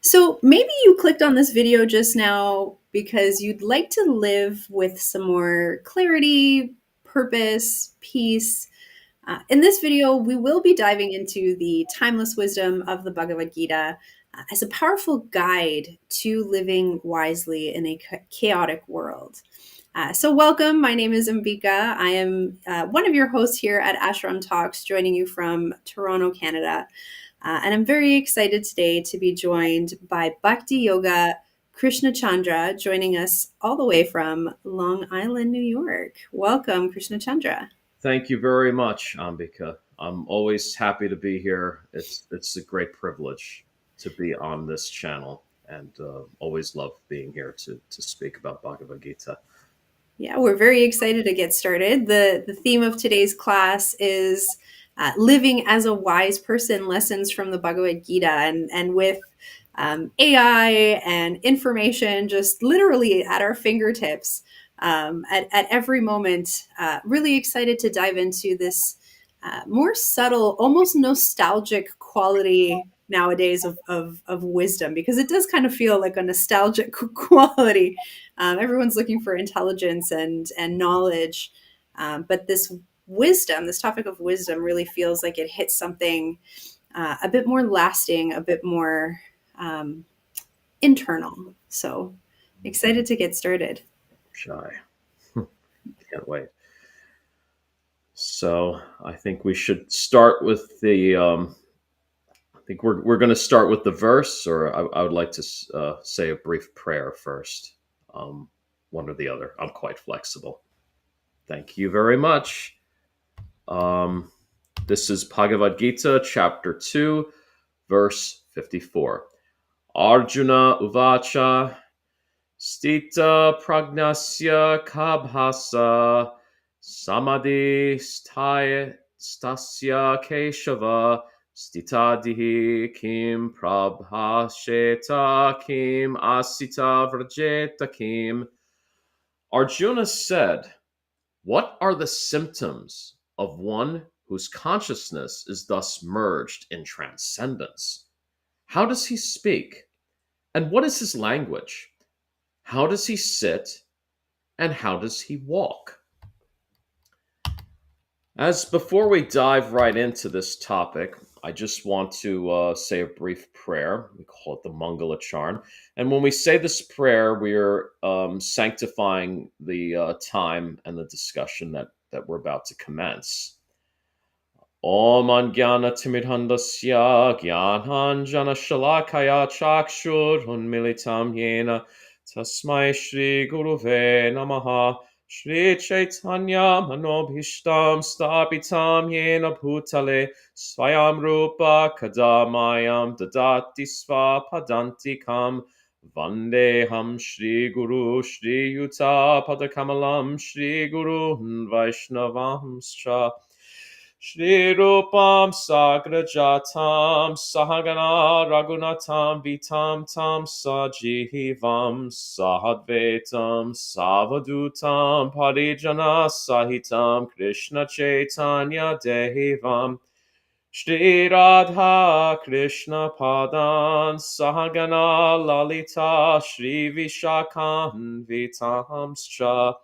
So maybe you clicked on this video just now because you'd like to live with some more clarity, purpose, peace. In this video, we will be diving into the timeless wisdom of the Bhagavad Gita as a powerful guide to living wisely in a chaotic world. So, welcome. My name is Ambika. I am one of your hosts here at Ashram Talks, joining you from Toronto, Canada. And I'm very excited today to be joined by Bhakti Yoga Krsnacandra, joining us all the way from Long Island, New York. Welcome, Krsnacandra. Thank you very much, Ambika. I'm always happy to be here. It's a great privilege to be on this channel, and always love being here to speak about Bhagavad Gita. Yeah, we're very excited to get started. The theme of today's class is living as a wise person, lessons from the Bhagavad Gita. And with AI and information just literally at our fingertips at every moment, really excited to dive into this more subtle, almost nostalgic quality nowadays of wisdom, because it does kind of feel like a nostalgic quality. Everyone's looking for intelligence and knowledge, but this topic of wisdom, really feels like it hits something a bit more lasting, a bit more um, internal. So excited to get started. Shy. Can't wait. So I think we should start with the. I think we're going to start with the verse, or I would like to say a brief prayer first. One or the other. I'm quite flexible. Thank you very much. Um, this is Bhagavad Gita, chapter 2, verse 54. Arjuna uvacha stita pragnasya kabhasa samadhi stasya keshava stitadihi kim prabhasheta kim asita vrajeta kim. Arjuna said, "What are the symptoms of one whose consciousness is thus merged in transcendence? How does he speak? And what is his language? How does he sit? And how does he walk?" As before we dive right into this topic, I just want to say a brief prayer. We call it the Mangala Charn. And when we say this prayer, we're sanctifying the time and the discussion that we're about to commence. Om Anjana Timidhandasya Gyananjana Shalakaya Chakshur Unmilitam Yena Tasmai Shri Guruve Namaha Shri Chaitanya Manobhishtam Stapitam Yena Bhutale Swayam Rupa Kadamayam Dadati Sva Padantikam Vandeham Shri Guru Shri Yuta Padakamalam Shri Guru Vaishnavamscha Shri Rupam Sagrajatam Sahagana Ragunatam Vitam Tam Sajivam Sahadvetam Savadutam Parijana Sahitam Krishna Chaitanya Devam Shri Radha Krishna Padan Sahagana Lalita Shri Vishakan Vitamscha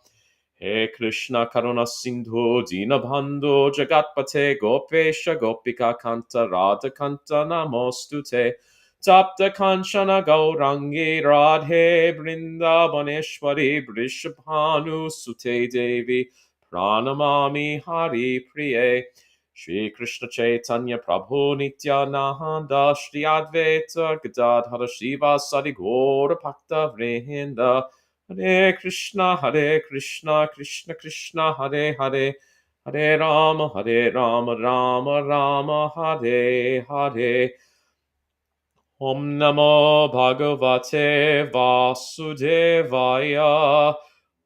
He Krishna Karuna Sindhu Dinabhando Jagatpate Gopesha Gopika Kanta Radha Kanta Namostute Tapta Kanchana Gaurangi Radhe Brindavaneshwari Brishabhanu Sute Devi Pranamami Hari Priye Shri Krishna Chaitanya Prabhu Nityananda Shri Advaita Gadadhara Shiva Sadi Gaura Bhakta Vrinda Hare Krishna, Krishna Krishna, Hare Hare, Hare Rama, Rama Rama, Hare Hare. Om Namo Bhagavate Vasudevaya.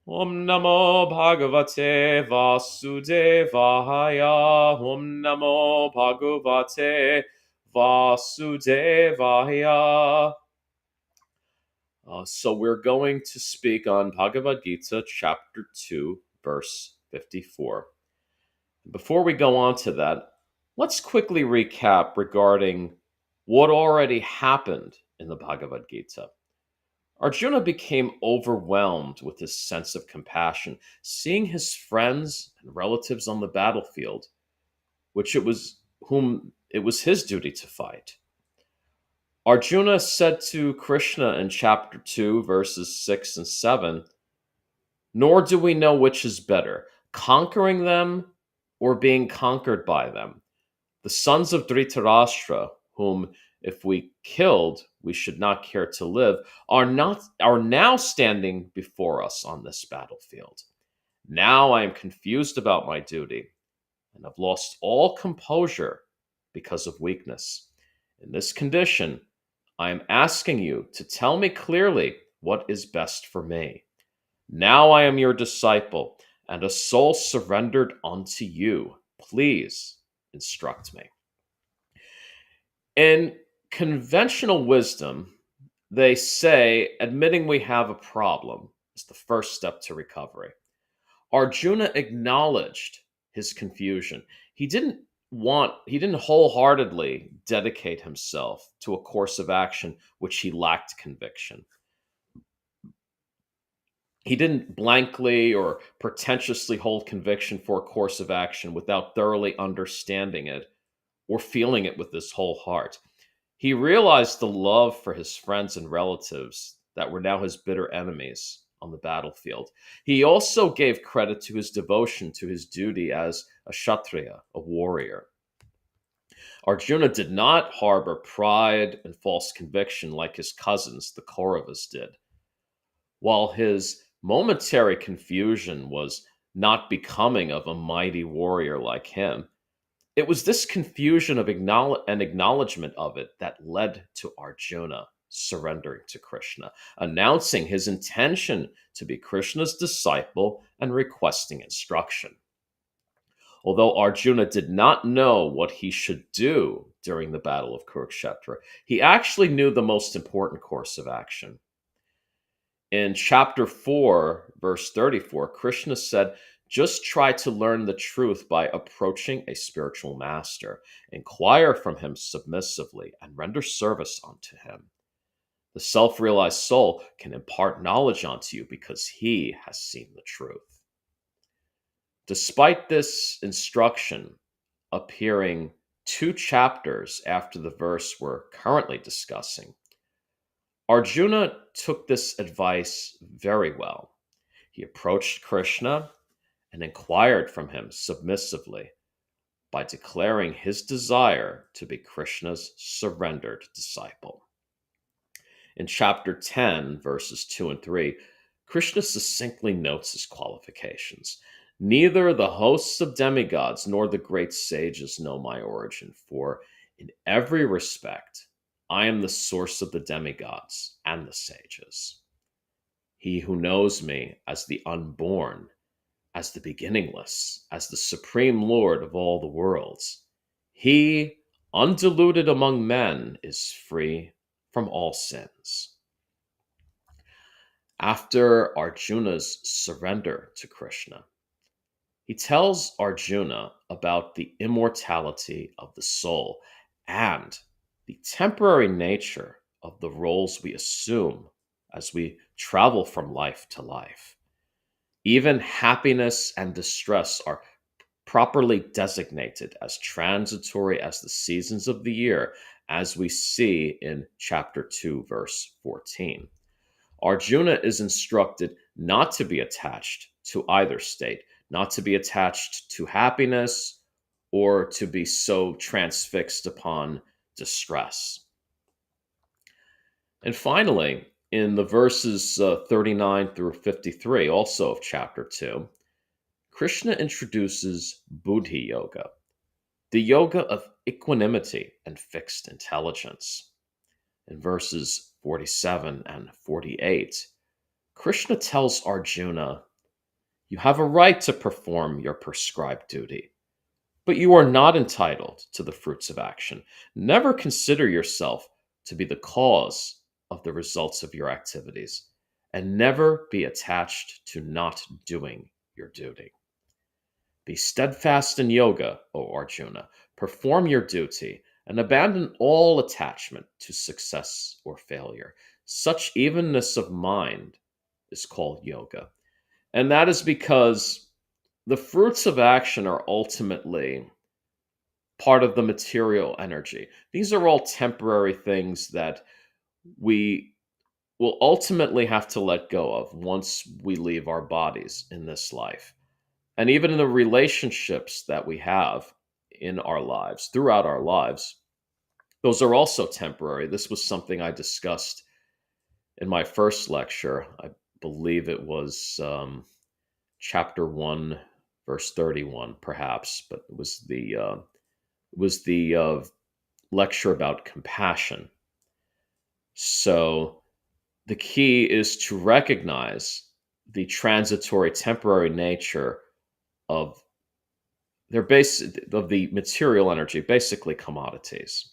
Om Namo Bhagavate Vasudevaya. Om Namo Bhagavate Vasudevaya. So we're going to speak on Bhagavad Gita, chapter 2, verse 54. Before we go on to that, let's quickly recap regarding what already happened in the Bhagavad Gita. Arjuna became overwhelmed with his sense of compassion, seeing his friends and relatives on the battlefield, which it was whom it was his duty to fight. Arjuna said to Krishna in chapter 2, verses 6 and 7, "Nor do we know which is better, conquering them or being conquered by them. The sons of Dhritarashtra, whom if we killed we should not care to live, are now standing before us on this battlefield. Now I am confused about my duty and have lost all composure because of weakness. In this condition, I am asking you to tell me clearly what is best for me. Now I am your disciple and a soul surrendered unto you. Please instruct me." In conventional wisdom, they say admitting we have a problem is the first step to recovery. Arjuna acknowledged his confusion. He didn't wholeheartedly dedicate himself to a course of action which he lacked conviction. He didn't blankly or pretentiously hold conviction for a course of action without thoroughly understanding it or feeling it with his whole heart. He realized the love for his friends and relatives that were now his bitter enemies on the battlefield. He also gave credit to his devotion to his duty as a Kshatriya, a warrior. Arjuna did not harbor pride and false conviction like his cousins, the Kauravas, did. While his momentary confusion was not becoming of a mighty warrior like him, it was this confusion of acknowledgement of it that led to Arjuna surrendering to Krishna, announcing his intention to be Krishna's disciple and requesting instruction. Although Arjuna did not know what he should do during the Battle of Kurukshetra, he actually knew the most important course of action. In chapter 4, verse 34, Krishna said, "Just try to learn the truth by approaching a spiritual master. Inquire from him submissively and render service unto him. The self realized soul can impart knowledge unto you because he has seen the truth." Despite this instruction appearing 2 chapters after the verse we're currently discussing, Arjuna took this advice very well. He approached Krishna and inquired from him submissively by declaring his desire to be Krishna's surrendered disciple. In chapter 10, verses 2 and 3, Krishna succinctly notes his qualifications. "Neither the hosts of demigods nor the great sages know my origin, for in every respect I am the source of the demigods and the sages. He who knows me as the unborn, as the beginningless, as the supreme Lord of all the worlds, he, undiluted among men, is free from all sins." After Arjuna's surrender to Krishna, he tells Arjuna about the immortality of the soul and the temporary nature of the roles we assume as we travel from life to life. Even happiness and distress are properly designated as transitory as the seasons of the year, as we see in chapter 2, verse 14. Arjuna is instructed not to be attached to either state, not to be attached to happiness or to be so transfixed upon distress. And finally, in the verses 39 through 53, also of chapter 2, Krishna introduces Buddhi Yoga, the yoga of equanimity and fixed intelligence. In verses 47 and 48, Krishna tells Arjuna, "You have a right to perform your prescribed duty, but you are not entitled to the fruits of action. Never consider yourself to be the cause of the results of your activities, and never be attached to not doing your duty. Be steadfast in yoga, O Arjuna. Perform your duty and abandon all attachment to success or failure. Such evenness of mind is called yoga. And that is because the fruits of action are ultimately part of the material energy. These are all temporary things that we will ultimately have to let go of once we leave our bodies in this life. And even in the relationships that we have in our lives, throughout our lives, those are also temporary. This was something I discussed in my first lecture. I believe it was chapter 1, verse 31, perhaps, but it was the lecture about compassion. So the key is to recognize the transitory, temporary nature of of the material energy, basically commodities,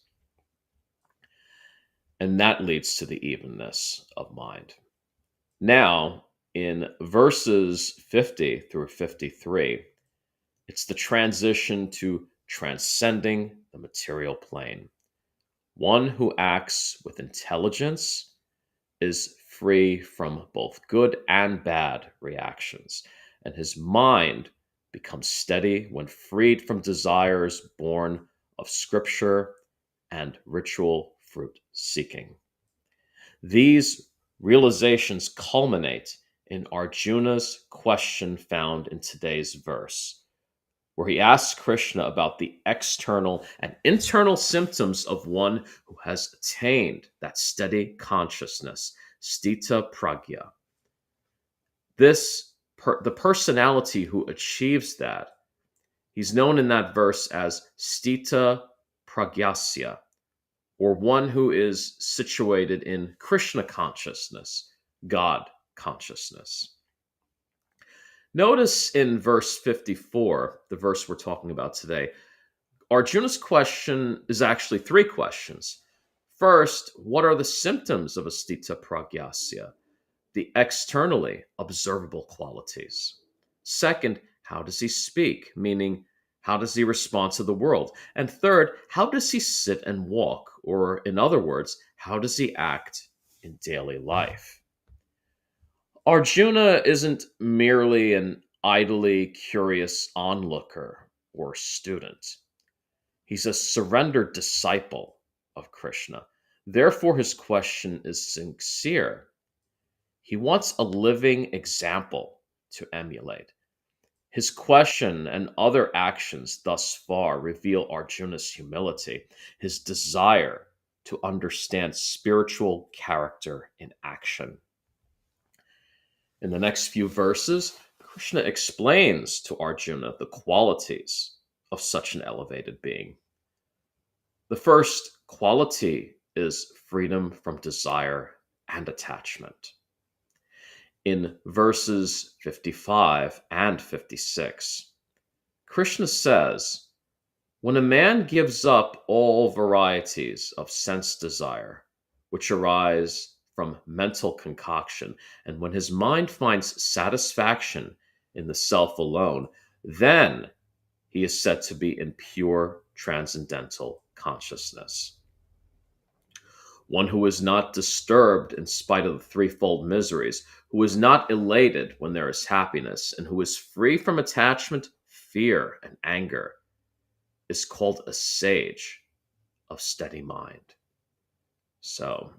and that leads to the evenness of mind. Now, in verses 50 through 53, it's the transition to transcending the material plane. One who acts with intelligence is free from both good and bad reactions, and his mind becomes steady when freed from desires born of scripture and ritual fruit seeking. These realizations culminate in Arjuna's question found in today's verse, where he asks Krishna about the external and internal symptoms of one who has attained that steady consciousness, stita pragya. The personality who achieves that, he's known in that verse as stita pragyasya, or one who is situated in Krishna consciousness, God consciousness. Notice in verse 54, the verse we're talking about today, Arjuna's question is actually three questions. First, what are the symptoms of astita pragyasya, the externally observable qualities? Second, how does he speak, meaning how does he respond to the world? And third, how does he sit and walk? Or, in other words, how does he act in daily life? Arjuna isn't merely an idly curious onlooker or student. He's a surrendered disciple of Krishna. Therefore, his question is sincere. He wants a living example to emulate. His question and other actions thus far reveal Arjuna's humility, his desire to understand spiritual character in action. In the next few verses, Krishna explains to Arjuna the qualities of such an elevated being. The first quality is freedom from desire and attachment. In verses 55 and 56, Krishna says, when a man gives up all varieties of sense desire, which arise from mental concoction, and when his mind finds satisfaction in the self alone, then he is said to be in pure transcendental consciousness. One who is not disturbed in spite of the threefold miseries, who is not elated when there is happiness, and who is free from attachment, fear, and anger, is called a sage of steady mind. So,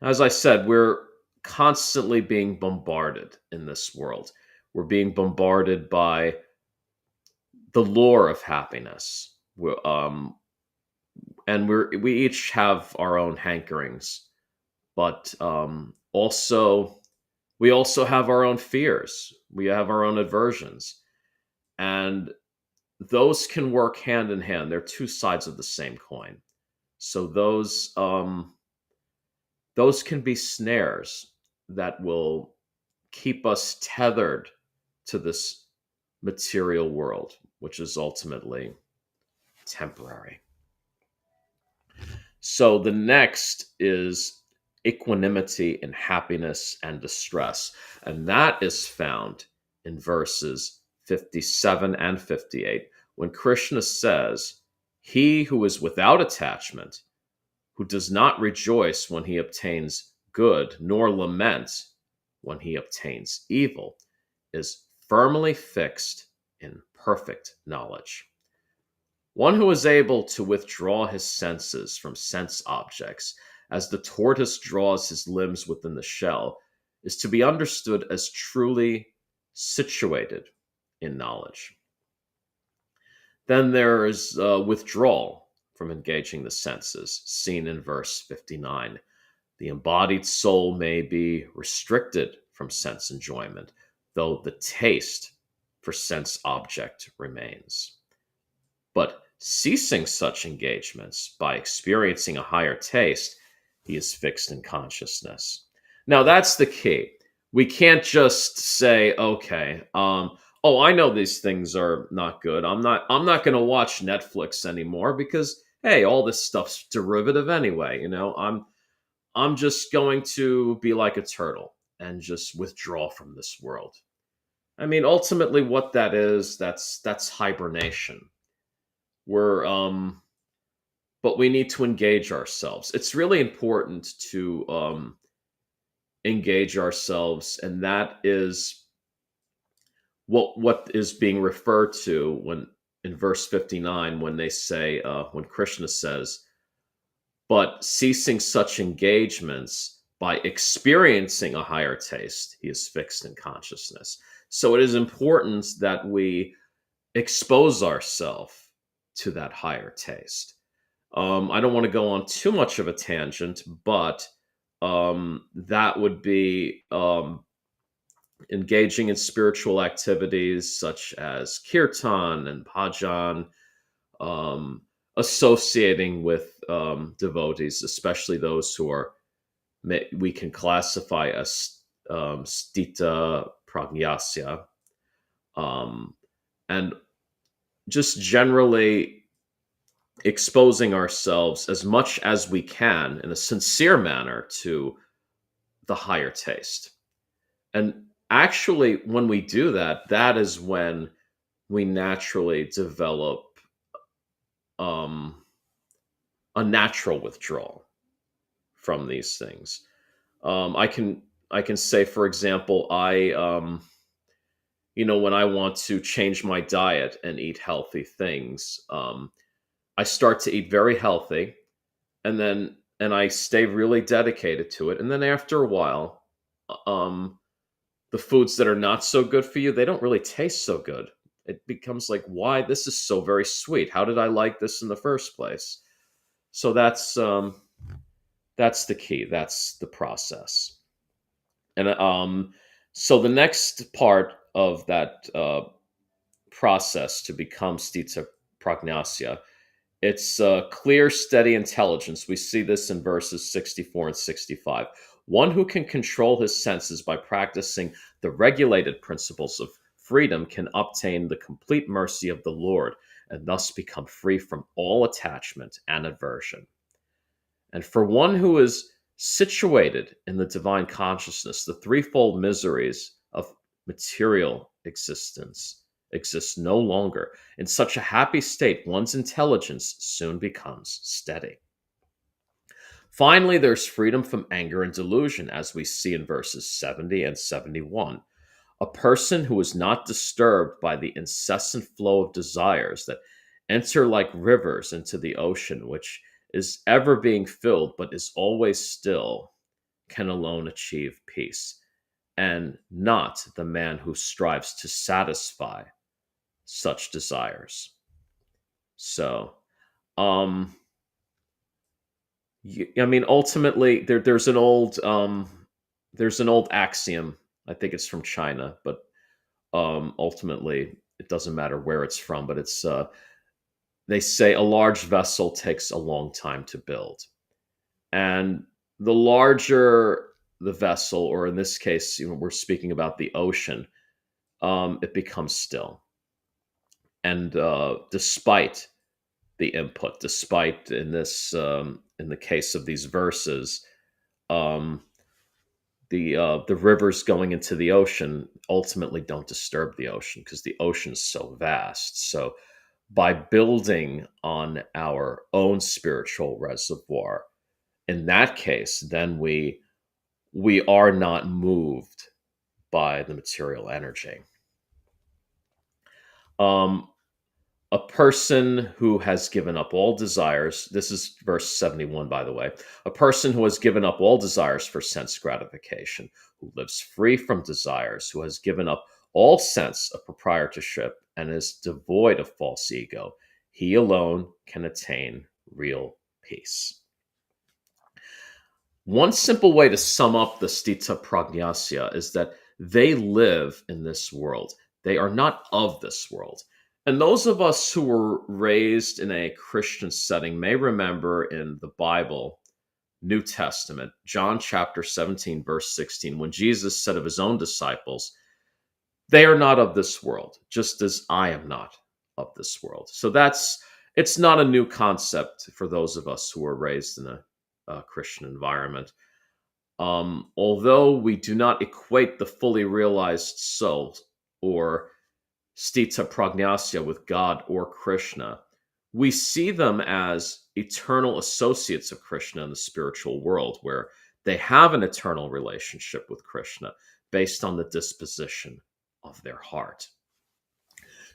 as I said, we're constantly being bombarded in this world. We're being bombarded by the lure of happiness. We each have our own hankerings, but also we also have our own fears. We have our own aversions, and those can work hand in hand. They're two sides of the same coin. So those can be snares that will keep us tethered to this material world, which is ultimately temporary. So the next is equanimity in happiness and distress. And that is found in verses 57 and 58 when Krishna says, He who is without attachment, who does not rejoice when he obtains good, nor lament when he obtains evil, is firmly fixed in perfect knowledge. One who is able to withdraw his senses from sense objects, as the tortoise draws his limbs within the shell, is to be understood as truly situated in knowledge. Then there is withdrawal from engaging the senses, seen in verse 59. The embodied soul may be restricted from sense enjoyment, though the taste for sense object remains. But ceasing such engagements by experiencing a higher taste, he is fixed in consciousness. Now that's the key. We can't just say, okay, oh, I know these things are not good. I'm not going to watch Netflix anymore because hey, all this stuff's derivative anyway. I'm just going to be like a turtle and just withdraw from this world. I mean, ultimately, what that is, that's hibernation. We're But we need to engage ourselves. It's really important to engage ourselves, and that is what is being referred to when in verse 59 when they say when Krishna says, but ceasing such engagements by experiencing a higher taste, he is fixed in consciousness. So it is important that we expose ourselves to that higher taste. I don't want to go on too much of a tangent, but that would be engaging in spiritual activities such as kirtan and bhajan, um, associating with devotees, especially those who are we can classify as stita pragnasya, um, and just generally exposing ourselves as much as we can in a sincere manner to the higher taste. And actually, when we do that, that is when we naturally develop um, a natural withdrawal from these things. I can say, for example, when I want to change my diet and eat healthy things, I start to eat very healthy, and I stay really dedicated to it, and then after a while, um, the foods that are not so good for you, they don't really taste so good. It becomes like, why this is so very sweet? How did I like this in the first place? So that's the key. That's the process. And so the next part of that process to become stita pragnasya, it's clear, steady intelligence. We see this in verses 64 and 65. One who can control his senses by practicing the regulated principles of freedom can obtain the complete mercy of the Lord and thus become free from all attachment and aversion. And for one who is situated in the divine consciousness, the threefold miseries of material existence exist no longer. In such a happy state, one's intelligence soon becomes steady. Finally, there's freedom from anger and delusion, as we see in verses 70 and 71. A person who is not disturbed by the incessant flow of desires that enter like rivers into the ocean, which is ever being filled but is always still, can alone achieve peace, and not the man who strives to satisfy such desires. So, um, I mean, ultimately, there's an old axiom. I think it's from China, but ultimately, it doesn't matter where it's from. But it's they say a large vessel takes a long time to build, and the larger the vessel, or in this case, we're speaking about the ocean, it becomes still. And despite the input, despite in the case of these verses, um, the rivers going into the ocean ultimately don't disturb the ocean because the ocean's so vast. So, by building on our own spiritual reservoir. In that case, then we are not moved by the material energy. Um, a person who has given up all desires, this is verse 71, by the way, a person who has given up all desires for sense gratification, who lives free from desires, who has given up all sense of proprietorship and is devoid of false ego, he alone can attain real peace. One simple way to sum up the Stita Pragnasya is that they live in this world. They are not of this world. And those of us who were raised in a Christian setting may remember in the Bible, New Testament, John chapter 17, verse 16, when Jesus said of his own disciples, they are not of this world, just as I am not of this world. So it's not a new concept for those of us who were raised in a Christian environment. Although we do not equate the fully realized soul or Stita Pragnasya with God or Krishna, we see them as eternal associates of Krishna in the spiritual world, where they have an eternal relationship with Krishna based on the disposition of their heart.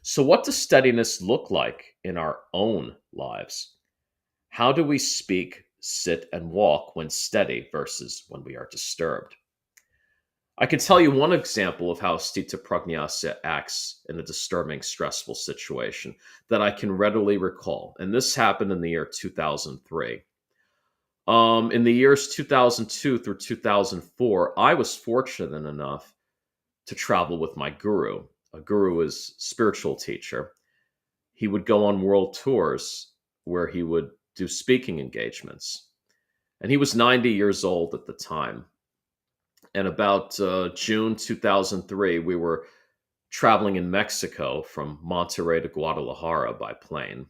So, what does steadiness look like in our own lives? How do we speak, sit, and walk when steady versus when we are disturbed? I can tell you one example of how Stita Pragnasya acts in a disturbing, stressful situation that I can readily recall. And this happened in the year 2003. In the years 2002 through 2004, I was fortunate enough to travel with my guru. A guru is a spiritual teacher. He would go on world tours where he would do speaking engagements. And he was 90 years old at the time. And about June 2003, we were traveling in Mexico from Monterrey to Guadalajara by plane.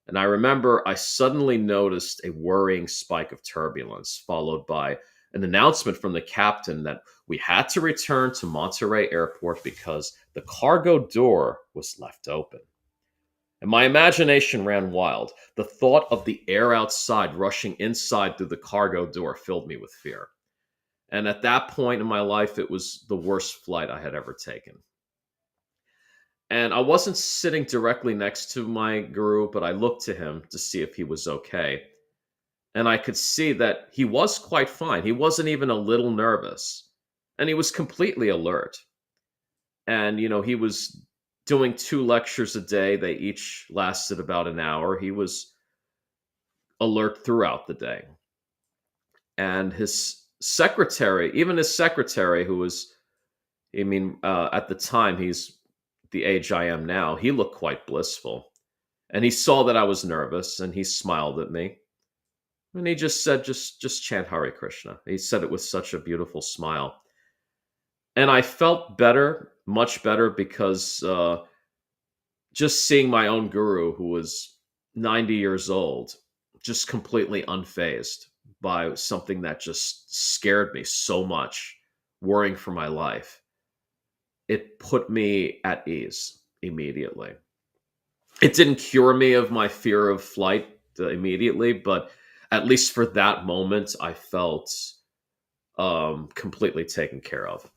And I remember I suddenly noticed a worrying spike of turbulence, followed by an announcement from the captain that we had to return to Monterrey Airport because the cargo door was left open. And my imagination ran wild. The thought of the air outside rushing inside through the cargo door filled me with fear. And at that point in my life, it was the worst flight I had ever taken. And I wasn't sitting directly next to my guru, but I looked to him to see if he was okay. And I could see that he was quite fine. He wasn't even a little nervous. And he was completely alert. And, he was doing 2 lectures a day. They each lasted about an hour. He was alert throughout the day. And his secretary, who was, at the time, he's the age I am now, he looked quite blissful. And he saw that I was nervous and he smiled at me. And he just said, just chant Hare Krishna. He said it with such a beautiful smile. And I felt better, much better, because just seeing my own guru, who was 90 years old, just completely unfazed by something that just scared me so much, worrying for my life, it put me at ease immediately. It didn't cure me of my fear of flight immediately, but at least for that moment, I felt completely taken care of.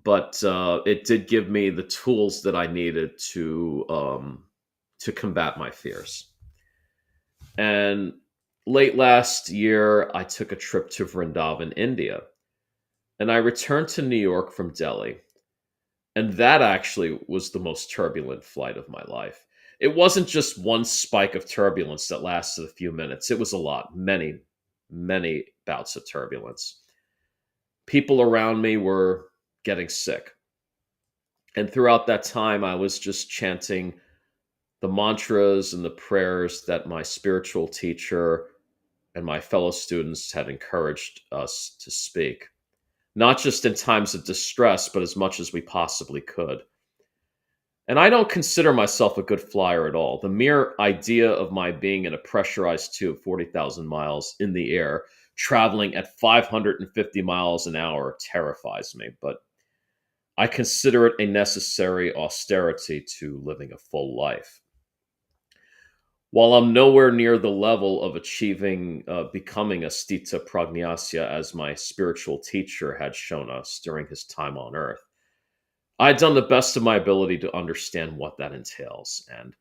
But it did give me the tools that I needed to combat my fears. And late last year, I took a trip to Vrindavan, India, and I returned to New York from Delhi. And that actually was the most turbulent flight of my life. It wasn't just one spike of turbulence that lasted a few minutes. It was a lot, many, many bouts of turbulence. People around me were getting sick. And throughout that time, I was just chanting the mantras and the prayers that my spiritual teacher and my fellow students had encouraged us to speak. Not just in times of distress, but as much as we possibly could. And I don't consider myself a good flyer at all. The mere idea of my being in a pressurized tube 40,000 miles in the air, traveling at 550 miles an hour, terrifies me. But I consider it a necessary austerity to living a full life. While I'm nowhere near the level of achieving becoming a stita pragnasya as my spiritual teacher had shown us during his time on earth, I'd done the best of my ability to understand what that entails. And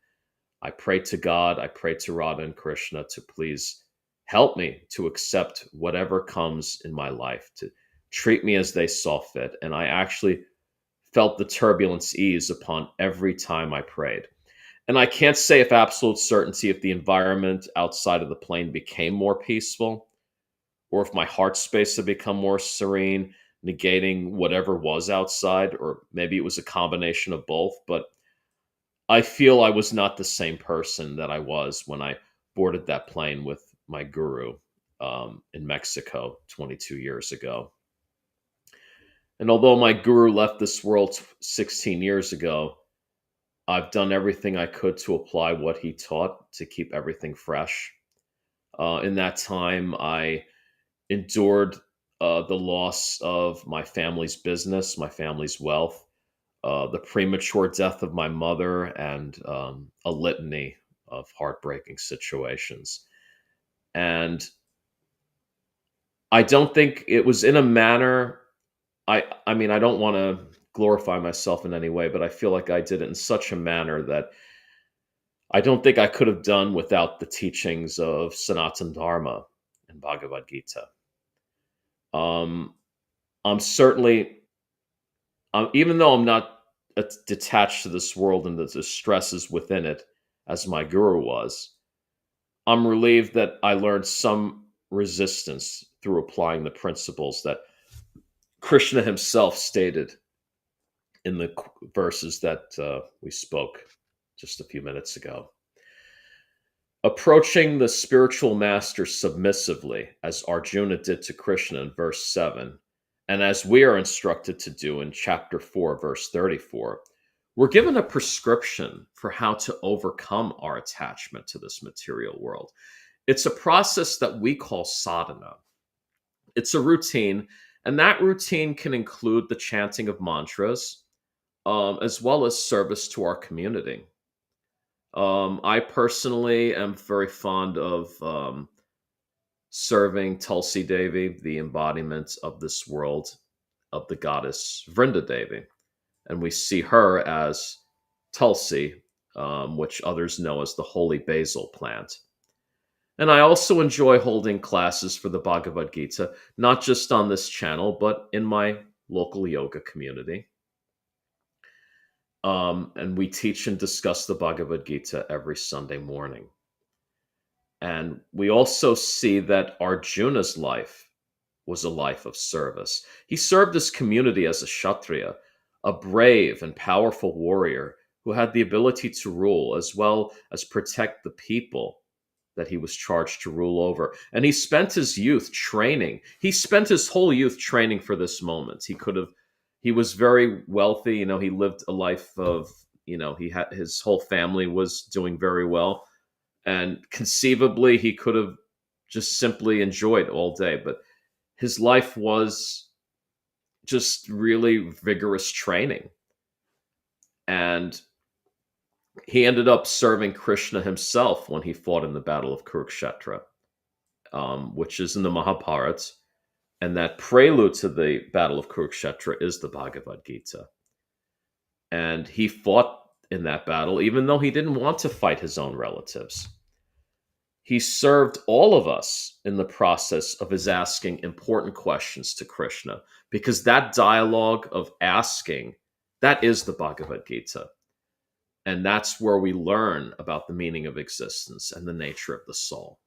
I prayed to God, I prayed to Radha and Krishna to please help me to accept whatever comes in my life, to treat me as they saw fit. And I actually felt the turbulence ease upon every time I prayed. And I can't say with absolute certainty if the environment outside of the plane became more peaceful or if my heart space had become more serene, negating whatever was outside, or maybe it was a combination of both. But I feel I was not the same person that I was when I boarded that plane with my guru in Mexico 22 years ago. And although my guru left this world 16 years ago, I've done everything I could to apply what he taught to keep everything fresh. In that time, I endured the loss of my family's business, my family's wealth, the premature death of my mother, and a litany of heartbreaking situations. And I don't think it was in a manner. I mean, I don't want to glorify myself in any way, but I feel like I did it in such a manner that I don't think I could have done without the teachings of Sanatana Dharma and Bhagavad Gita. Um, I'm certainly, even though I'm not detached to this world and the stresses within it, as my guru was, I'm relieved that I learned some resistance through applying the principles that Krishna himself stated in the verses that we spoke just a few minutes ago. Approaching the spiritual master submissively, as Arjuna did to Krishna in verse 7, and as we are instructed to do in chapter 4, verse 34, we're given a prescription for how to overcome our attachment to this material world. It's a process that we call sadhana. It's a routine, and that routine can include the chanting of mantras, as well as service to our community. I personally am very fond of serving Tulsi Devi, the embodiment of this world of the goddess Vrinda Devi. And we see her as Tulsi, which others know as the holy basil plant. And I also enjoy holding classes for the Bhagavad Gita, not just on this channel, but in my local yoga community. And we teach and discuss the Bhagavad Gita every Sunday morning. And we also see that Arjuna's life was a life of service. He served his community as a Kshatriya, a brave and powerful warrior who had the ability to rule as well as protect the people that he was charged to rule over. And he spent his youth training. He spent his whole youth training for this moment. He was very wealthy. He lived a life of, he had his whole family was doing very well. And conceivably, he could have just simply enjoyed all day. But his life was just really vigorous training. And he ended up serving Krishna himself when he fought in the Battle of Kurukshetra, which is in the Mahabharata. And that prelude to the Battle of Kurukshetra is the Bhagavad Gita. And he fought in that battle, even though he didn't want to fight his own relatives. He served all of us in the process of his asking important questions to Krishna, because that dialogue of asking, that is the Bhagavad Gita. And that's where we learn about the meaning of existence and the nature of the soul.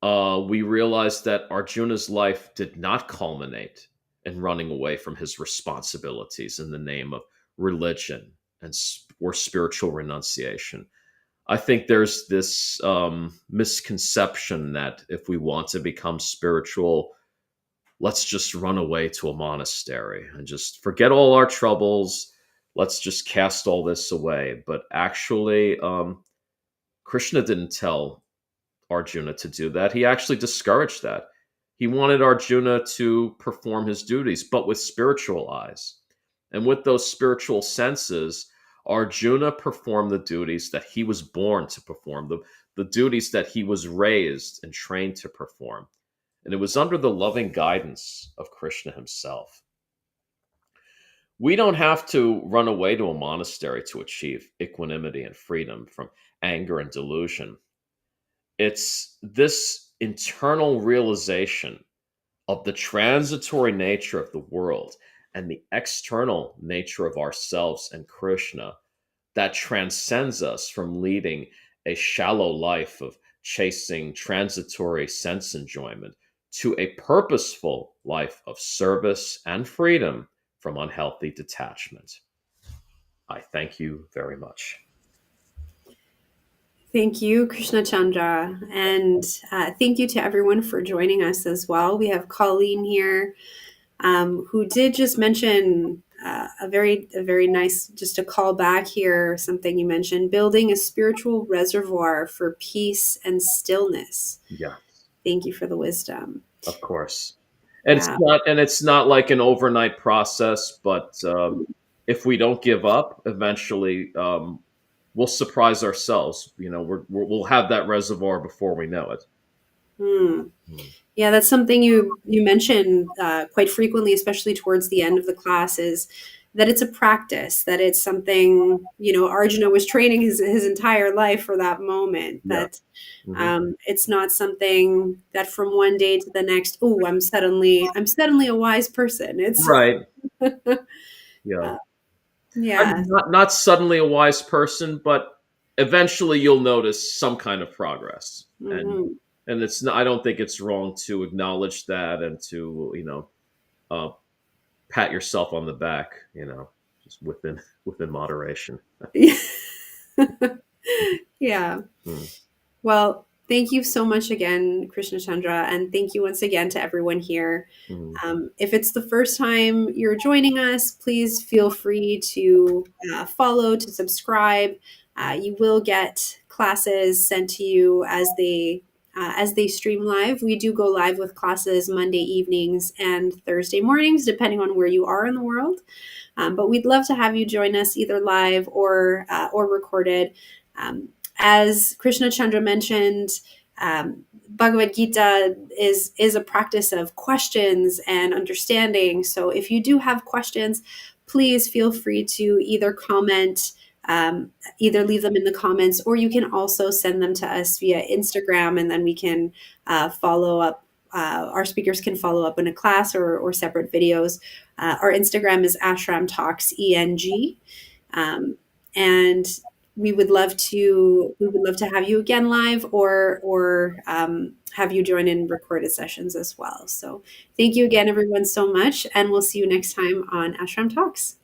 We realize that Arjuna's life did not culminate in running away from his responsibilities in the name of religion or spiritual renunciation. I think there's this misconception that if we want to become spiritual, let's just run away to a monastery and just forget all our troubles. Let's just cast all this away. But actually, Krishna didn't tell Arjuna to do that. He actually discouraged that. He wanted Arjuna to perform his duties, but with spiritual eyes. And with those spiritual senses, Arjuna performed the duties that he was born to perform, the duties that he was raised and trained to perform. And it was under the loving guidance of Krishna himself. We don't have to run away to a monastery to achieve equanimity and freedom from anger and delusion. It's this internal realization of the transitory nature of the world and the external nature of ourselves and Krishna that transcends us from leading a shallow life of chasing transitory sense enjoyment to a purposeful life of service and freedom from unhealthy detachment. I thank you very much. Thank you, Krsnacandra. And thank you to everyone for joining us as well. We have Colleen here, who did just mention a very nice, just a call back here, something you mentioned, building a spiritual reservoir for peace and stillness. Yeah, Thank you for the wisdom. of course. And Yeah. it's not like an overnight process, but if we don't give up, eventually we'll surprise ourselves. You know, we'll have that reservoir before we know it. Hmm. Hmm. Yeah, that's something you mention quite frequently, especially towards the end of the class, is that it's a practice, that it's something, Arjuna was training his entire life for that moment, Yeah. that Hmm. it's not something that from one day to the next, oh, I'm suddenly a wise person. It's Right. Yeah. uh, yeah. Not suddenly a wise person, but eventually you'll notice some kind of progress. Mhm. And it's not, I don't think it's wrong to acknowledge that and to, uh, pat yourself on the back, just within moderation. Yeah. Mm, Well, thank you so much again, Krishna Chandra, and thank you once again to everyone here. mm, If it's the first time you're joining us, please feel free to follow, to subscribe. You will get classes sent to you as they stream live. We do go live with classes Monday evenings and Thursday mornings, depending on where you are in the world. But we'd love to have you join us either live or recorded. Um, as Krishna Chandra mentioned, Bhagavad Gita is a practice of questions and understanding. So if you do have questions, please feel free to either comment, either leave them in the comments, or you can also send them to us via Instagram, and then we can follow up. Our speakers can follow up in a class or separate videos. Our Instagram is Ashram Talks ENG, and we would love to have you again live or have you join in recorded sessions as well. So thank you again, everyone, so much, and we'll see you next time on Ashram Talks.